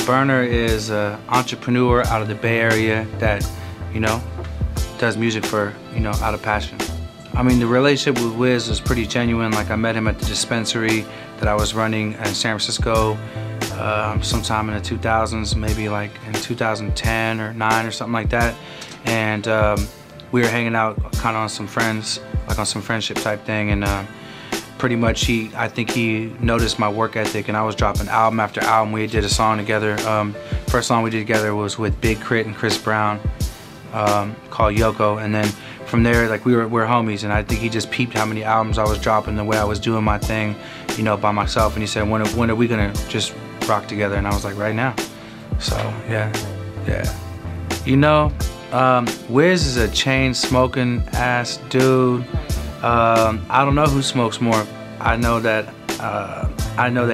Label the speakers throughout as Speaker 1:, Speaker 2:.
Speaker 1: Berner is an entrepreneur out of the Bay Area that, you know, does music for, you know, out of passion. I mean, the relationship with Wiz was pretty genuine. Like, I met him at the dispensary that I was running in San Francisco sometime in the 2000s, maybe like in 2010 or 9 or something like that. And we were hanging out kind of on some friends, like on some friendship type thing. And pretty much I think he noticed my work ethic, and I was dropping album after album. We did a song together. First song we did together was with Big Crit and Chris Brown, called Yoko. And then from there, like, we're homies, and I think he just peeped how many albums I was dropping, the way I was doing my thing, you know, by myself. And he said, when are we gonna just rock together? And I was like, right now. So yeah. You know, Wiz is a chain smoking ass dude. I don't know who smokes more. I know that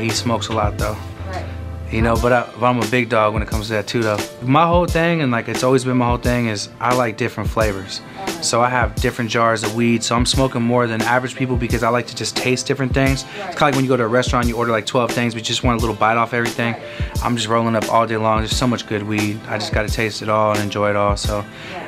Speaker 1: he smokes a lot though. Right. You know, but I'm a big dog when it comes to that too though. My whole thing, and like it's always been my whole thing, is I like different flavors. So I have different jars of weed, so I'm smoking more than average people because I like to just taste different things. Right. It's kind of like when you go to a restaurant, you order like 12 things, but you just want a little bite off everything. Right. I'm just rolling up all day long. There's so much good weed. I just got to taste it all and enjoy it all. So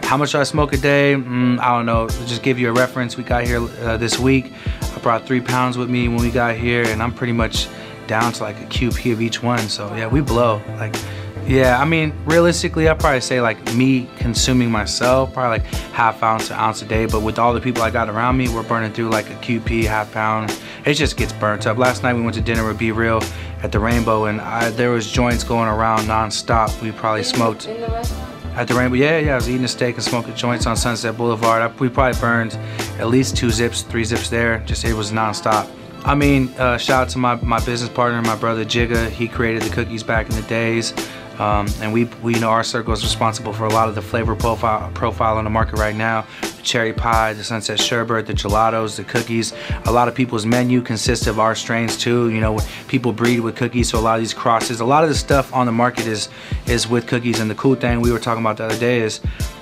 Speaker 1: how much do I smoke a day? I don't know. Just give you a reference. We got here this week. I brought 3 pounds with me when we got here, and I'm pretty much down to like a QP of each one. So yeah, we blow. Like, yeah, I mean, realistically, I'd probably say like me consuming myself, probably like ½ ounce to ounce a day. But with all the people I got around me, we're burning through like a QP, ½ pound. It just gets burnt up. Last night we went to dinner with Be Real at the Rainbow, and there was joints going around non-stop. We probably smoked in the restaurant? At the Rainbow. Yeah, I was eating a steak and smoking joints on Sunset Boulevard. We probably burned at least 2 zips, 3 zips there. Just, it was non-stop. I mean, shout out to my business partner, my brother Jigga. He created the cookies back in the days. And we know our circle is responsible for a lot of the flavor profile on the market right now. The cherry pie, the sunset sherbet, the gelatos, the cookies. A lot of people's menu consists of our strains too. You know, people breed with cookies, so a lot of these crosses, a lot of the stuff on the market is with cookies. And the cool thing we were talking about the other day is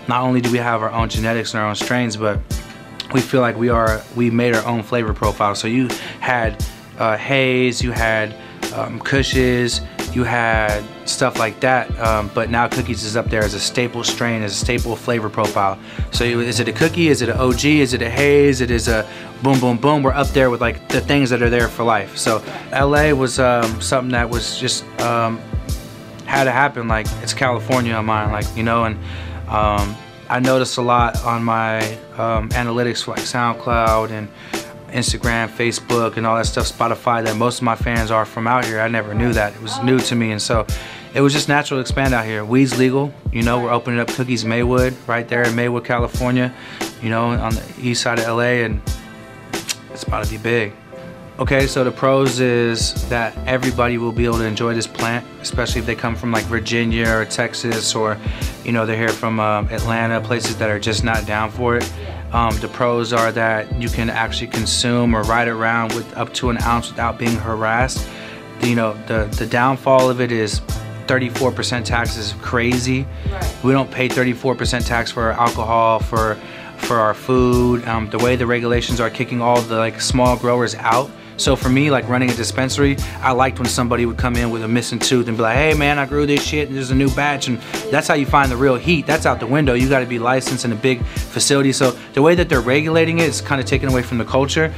Speaker 1: not only do we have our own genetics and our own strains, but we feel like we made our own flavor profile. So you had haze, you had Kushes, you had stuff like that, but now cookies is up there as a staple strain, as a staple flavor profile. So is it a cookie, is it an OG, is it a haze, it is a boom boom boom? We're up there with like the things that are there for life. So LA was something that was just had to happen. Like, it's California on mine, like, you know. And I noticed a lot on my analytics for like SoundCloud and Instagram, Facebook, and all that stuff, Spotify, that most of my fans are from out here. I never knew that. It was new to me, and so it was just natural to expand out here. Weed's legal, you know. We're opening up Cookies Maywood right there in Maywood, California, you know, on the east side of LA, and it's about to be big. Okay, so the pros is that everybody will be able to enjoy this plant, especially if they come from like Virginia or Texas, or, you know, they're here from Atlanta, places that are just not down for it. The pros are that you can actually consume or ride around with up to an ounce without being harassed. You know, the downfall of it is 34% tax is crazy. Right. We don't pay 34% tax for our alcohol, for our food. The way the regulations are kicking all the like small growers out. So for me, like running a dispensary, I liked when somebody would come in with a missing tooth and be like, hey man, I grew this shit and there's a new batch. And that's how you find the real heat. That's out the window. You got to be licensed in a big facility. So the way that they're regulating it is kind of taken away from the culture.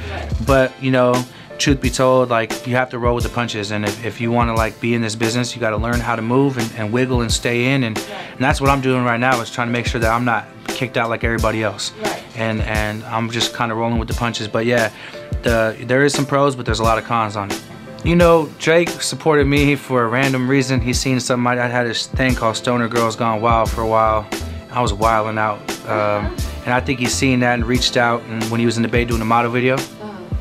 Speaker 1: But, you know, truth be told, like, you have to roll with the punches. And if you want to like be in this business, you got to learn how to move and wiggle and stay in. And that's what I'm doing right now, is trying to make sure that I'm not kicked out like everybody else. Right. And I'm just kind of rolling with the punches. But yeah, there is some pros, but there's a lot of cons on it. You know, Drake supported me for a random reason. He's seen something. I had this thing called Stoner Girls Gone Wild for a while. I was wilding out. And I think he's seen that and reached out. And when he was in the Bay doing the model video,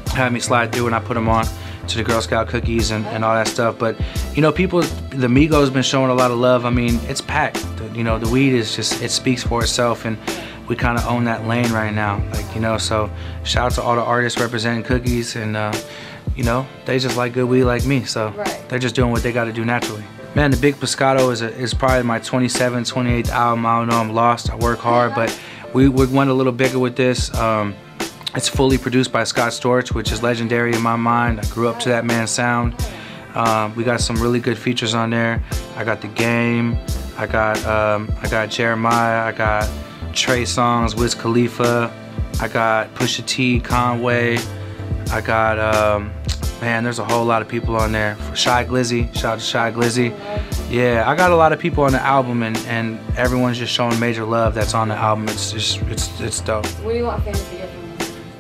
Speaker 1: had me slide through, and I put him on to the Girl Scout cookies and all that stuff. But, you know, people, the Migos been showing a lot of love. I mean, it's packed. You know, the weed is just, it speaks for itself. And we kind of own that lane right now, like, you know. So shout out to all the artists representing cookies, and you know, they just like good weed like me, so they're just doing what they got to do naturally. Man, the Big Pescado is probably my 27th, 28th album. I don't know, I'm lost, I work hard, but we went a little bigger with this. It's fully produced by Scott Storch, which is legendary in my mind. I grew up to that man's sound. We got some really good features on there. I got The Game. I got Jeremiah. I got Trey Songz, Wiz Khalifa. I got Pusha T, Conway. I got man, there's a whole lot of people on there. Shy Glizzy, shout out to Shy Glizzy. Yeah, I got a lot of people on the album, and everyone's just showing major love that's on the album. It's dope.
Speaker 2: What do you want fans to get from you?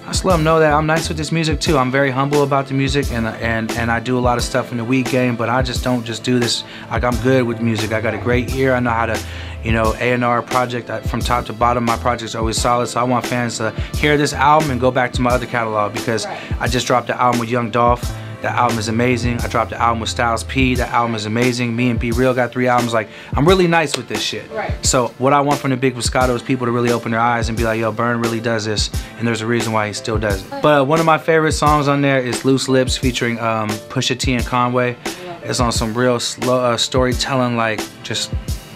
Speaker 1: I just let them know that I'm nice with this music too. I'm very humble about the music, and I do a lot of stuff in the weed game, but I just don't just do this. Like, I'm good with music. I got a great ear. I know how to, you know, A&R project from top to bottom. My project's always solid, so I want fans to hear this album and go back to my other catalog, because I just dropped the album with Young Dolph. That album is amazing. I dropped the album with Styles P. That album is amazing. Me and Be Real got 3 albums. Like, I'm really nice with this shit. So what I want from the big Pescado is people to really open their eyes and be like, yo, Berner really does this, and there's a reason why he still does it. But one of my favorite songs on there is Loose Lips featuring Pusha T and Conway. It's on some real slow storytelling, like just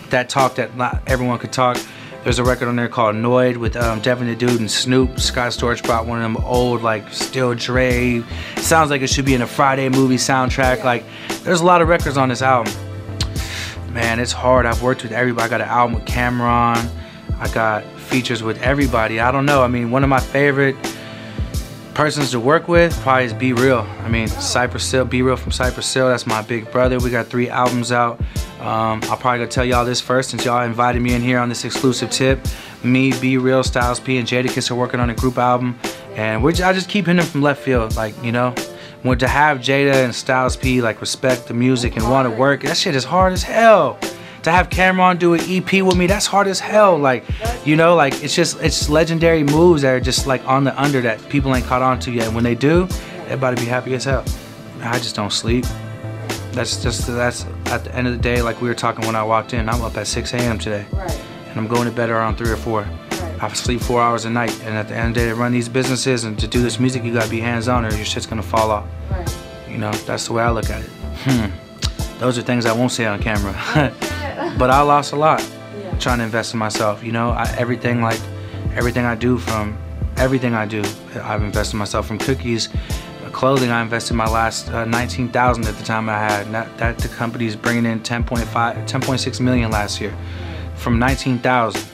Speaker 1: that talk that not everyone could talk. There's a record on there called Noid with Devin the Dude and Snoop. Sky Storch brought one of them old, like, Still Dre. Sounds like it should be in a Friday movie soundtrack. Like, there's a lot of records on this album. Man, it's hard. I've worked with everybody. I got an album with Cameron. I got features with everybody. I don't know. I mean, one of my favorite persons to work with probably is Be Real. I mean, Cypress Hill, Be Real from Cypress Hill. That's my big brother. We got 3 albums out. I'll probably gonna tell y'all this first, since y'all invited me in here on this exclusive tip. Me, Be Real, Styles P, and Jadakiss are working on a group album, and I just keep hitting them from left field. Like, you know, to have Jada and Styles P like respect the music and want to work, that shit is hard as hell. To have Cameron do an EP with me, that's hard as hell. Like, you know, like, it's legendary moves that are just like on the under that people ain't caught on to yet. And when they do, everybody be happy as hell. I just don't sleep. That's at the end of the day, like we were talking when I walked in, I'm up at 6 a.m. today. And I'm going to bed around 3 or 4. I sleep 4 hours a night, and at the end of the day, to run these businesses and to do this music, you gotta be hands-on or your shit's gonna fall off. You know, that's the way I look at it. Those are things I won't say on camera. But I lost a lot trying to invest in myself. You know, everything I do, I've invested in myself. From cookies, clothing, I invested my last $19,000 at the time I had. And that the company's bringing in 10.6 million last year. From $19,000.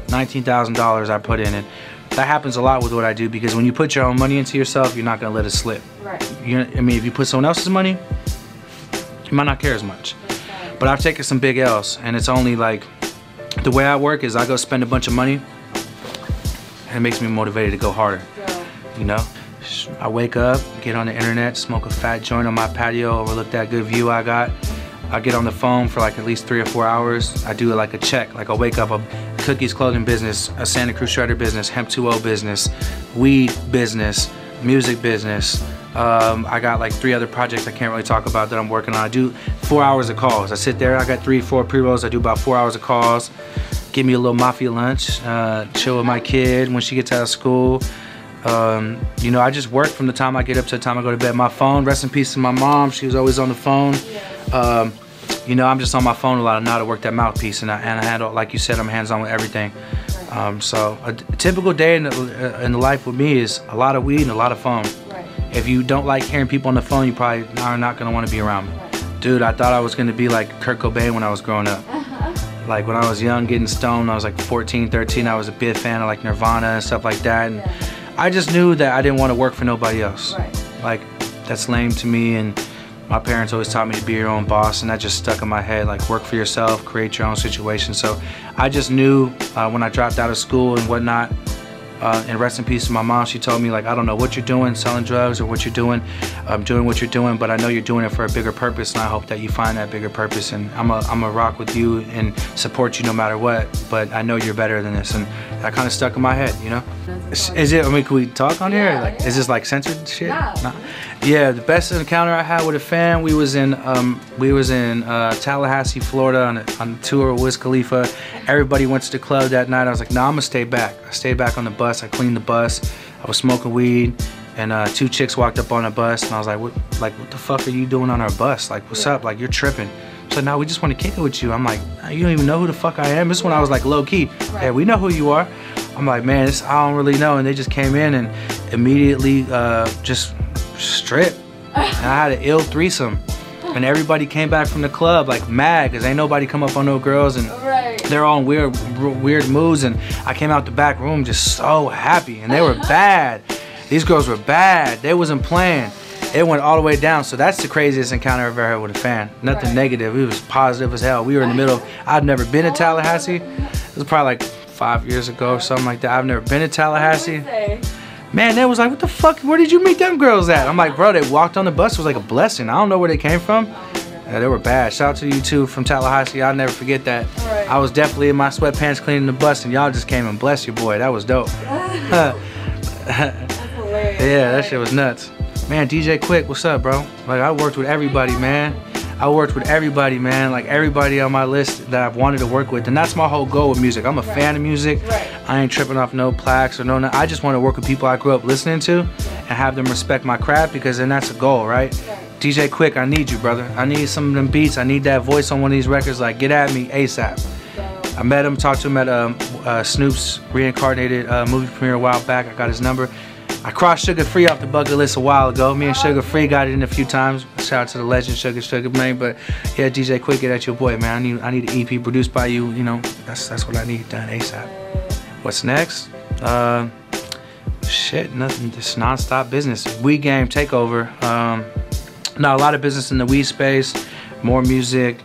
Speaker 1: $19,000 I put in it. That happens a lot with what I do, because when you put your own money into yourself, you're not gonna let it slip. I mean, if you put someone else's money, you might not care as much. But I've taken some big L's, and it's only like, the way I work is I go spend a bunch of money, and it makes me motivated to go harder. You know? I wake up, get on the internet, smoke a fat joint on my patio, overlook that good view I got. I get on the phone for like at least 3 or 4 hours. I do like a check. Like, I'll wake up, a cookies clothing business, a Santa Cruz shredder business, hemp 2.0 business, weed business, music business. I got like 3 other projects I can't really talk about that I'm working on. I do 4 hours of calls. I sit there, I got 3 or 4 pre-rolls. I do about 4 hours of calls. Give me a little mafia lunch, chill with my kid when she gets out of school. You know, I just work from the time I get up to the time I go to bed. My phone, rest in peace to my mom, she was always on the phone. You know, I'm just on my phone a lot. I know how to work that mouthpiece, and I handle, like you said, I'm hands-on with everything. So a typical day in the life with me is a lot of weed and a lot of phone. If you don't like hearing people on the phone, you probably are not gonna want to be around me. Dude, I thought I was gonna be like Kurt Cobain when I was growing up. Like, when I was young, getting stoned, I was like 14, 13, I was a big fan of like Nirvana and stuff like that. And I just knew that I didn't want to work for nobody else. Like, that's lame to me, and my parents always taught me to be your own boss, and that just stuck in my head, like, work for yourself, create your own situation. So I just knew when I dropped out of school and whatnot, and rest in peace to my mom, she told me, like, I don't know what you're doing, selling drugs or what you're doing, doing what you're doing, but I know you're doing it for a bigger purpose, and I hope that you find that bigger purpose, and I'm a rock with you and support you no matter what, but I know you're better than this. And that kind of stuck in my head, you know? Is it, I mean, can we talk on here? Like, is this like censored shit? No. Yeah, the best encounter I had with a fan, we was in Tallahassee, Florida on a tour with Wiz Khalifa. Everybody went to the club that night. I was like, nah, I'm gonna stay back. I stayed back on the bus. I cleaned the bus. I was smoking weed, and 2 chicks walked up on the bus, and I was like, what the fuck are you doing on our bus? Like, what's up? Like, you're tripping. So now we just want to kick it with you. I'm like, you don't even know who the fuck I am. This is when I was like low key. Yeah, we know who you are. I'm like, man, I don't really know. And they just came in and immediately just stripped. And I had an ill threesome. And everybody came back from the club like mad because ain't nobody come up on no girls, and they're all in weird moods. And I came out the back room just so happy, and they were bad. These girls were bad. They wasn't playing. It went all the way down. So that's the craziest encounter I've ever had with a fan. Nothing negative. It was positive as hell. We were in the middle of, I'd never been to Tallahassee. It was probably like 5 years ago or something like that. I've never been to Tallahassee. Man, they was like, what the fuck, where did you meet them girls at? I'm like, bro, they walked on the bus. It was like a blessing. I don't know where they came from. Yeah, they were bad. Shout out to you two from Tallahassee. I'll never forget that. I was definitely in my sweatpants cleaning the bus, and y'all just came and blessed your boy. That was dope. That's hilarious. Yeah, that shit was nuts. Man, DJ Quik, what's up, bro? Like, I worked with everybody, man. Like everybody on my list that I've wanted to work with, and that's my whole goal with music. I'm a fan of music. I ain't tripping off no plaques or no. I just want to work with people I grew up listening to and have them respect my craft, because then that's a goal, right? DJ Quik, I need you, brother. I need some of them beats. I need that voice on one of these records. Like, get at me ASAP. I met him, talked to him at Snoop's reincarnated movie premiere a while back. I got his number. I crossed Sugar Free off the bucket list a while ago. Me and Sugar Free got it in a few times. Shout out to the legend Sugar man. But yeah, DJ Quik, get at your boy, man. I need an EP produced by you. You know, that's what I need done ASAP. What's next? Shit, nothing. Just non-stop business. Weed game takeover. No, a lot of business in the weed space, more music,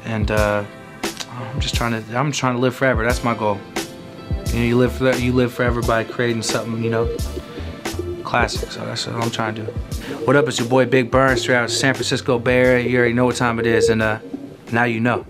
Speaker 1: and I'm trying to live forever. That's my goal. You know, you live forever by creating something, you know, classic. So that's what I'm trying to do. What up? It's your boy Big Berner, straight out of San Francisco Bay Area. You already know what time it is, and now you know.